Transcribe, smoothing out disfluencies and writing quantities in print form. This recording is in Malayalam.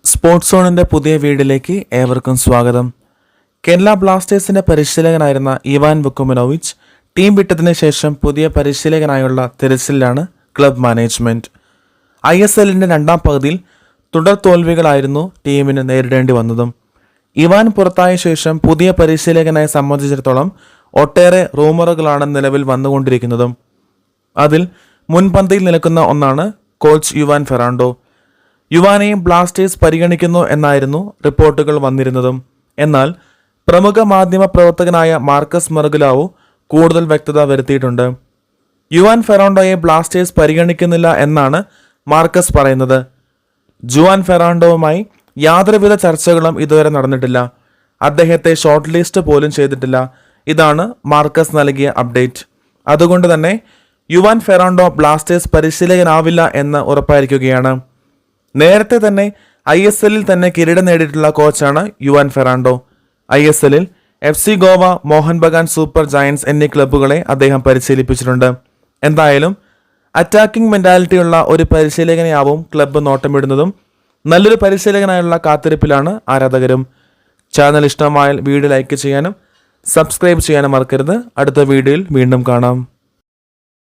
സ്പോർട്സ് സോണിന്റെ പുതിയ വീഡിയോയിലേക്ക് ഏവർക്കും സ്വാഗതം. കേരള ബ്ലാസ്റ്റേഴ്സിന്റെ പരിശീലകനായിരുന്ന ഇവാൻ വുക്കുമനോവിച്ച് ടീം വിട്ടതിന് ശേഷം പുതിയ പരിശീലകനായുള്ള തിരച്ചിലാണ് ക്ലബ് മാനേജ്മെന്റ്. ISLന്റെ രണ്ടാം പകുതിയിൽ തുടർ തോൽവികളായിരുന്നു ടീമിന് നേരിടേണ്ടി വന്നതും. ഇവാൻ പുറത്തായ ശേഷം പുതിയ പരിശീലകനെ സംബന്ധിച്ചിടത്തോളം ഒട്ടേറെ റൂമറുകളാണ് നിലവിൽ വന്നുകൊണ്ടിരിക്കുന്നതും. അതിൽ മുൻപന്തിയിൽ നിൽക്കുന്ന ഒന്നാണ് കോച്ച് യുവാൻ ഫെറാണ്ടോ. യുവാനെയും ബ്ലാസ്റ്റേഴ്സ് പരിഗണിക്കുന്നു എന്നായിരുന്നു റിപ്പോർട്ടുകൾ വന്നിരുന്നതും. എന്നാൽ പ്രമുഖ മാധ്യമ പ്രവർത്തകനായ മാർക്കസ് മെർഗുലാവോ കൂടുതൽ വ്യക്തത വരുത്തിയിട്ടുണ്ട്. യുവാൻ ഫെറാണ്ടോയെ ബ്ലാസ്റ്റേഴ്സ് പരിഗണിക്കുന്നില്ല എന്നാണ് മാർക്കസ് പറയുന്നത്. ജുവാൻ ഫെറാണ്ടോവുമായി യാതൊരുവിധ ചർച്ചകളും ഇതുവരെ നടന്നിട്ടില്ല. അദ്ദേഹത്തെ ഷോർട്ട് ലിസ്റ്റ് പോലും ചെയ്തിട്ടില്ല. ഇതാണ് മാർക്കസ് നൽകിയ അപ്ഡേറ്റ്. അതുകൊണ്ട് തന്നെ യുവാൻ ഫെറാണ്ടോ ബ്ലാസ്റ്റേഴ്സ് പരിശീലകനാവില്ല എന്ന് ഉറപ്പായിരിക്കുകയാണ്. നേരത്തെ തന്നെ ISLൽ തന്നെ കിരീടം നേടിയിട്ടുള്ള കോച്ചാണ് യുവാൻ ഫെറാണ്ടോ. ISLൽ FC Goa, Mohun Bagan Super Giants എന്നീ ക്ലബ്ബുകളെ അദ്ദേഹം പരിശീലിപ്പിച്ചിട്ടുണ്ട്. എന്തായാലും അറ്റാക്കിംഗ് മെന്റാലിറ്റിയുള്ള ഒരു പരിശീലകനെയാവും ക്ലബ്ബ് നോട്ടമിടുന്നതും. നല്ലൊരു പരിശീലകനായുള്ള കാത്തിരിപ്പിലാണ് ആരാധകരും. ചാനൽ ഇഷ്ടമായാൽ വീഡിയോ ലൈക്ക് ചെയ്യാനും സബ്സ്ക്രൈബ് ചെയ്യാനും മറക്കരുത്. അടുത്ത വീഡിയോയിൽ വീണ്ടും കാണാം.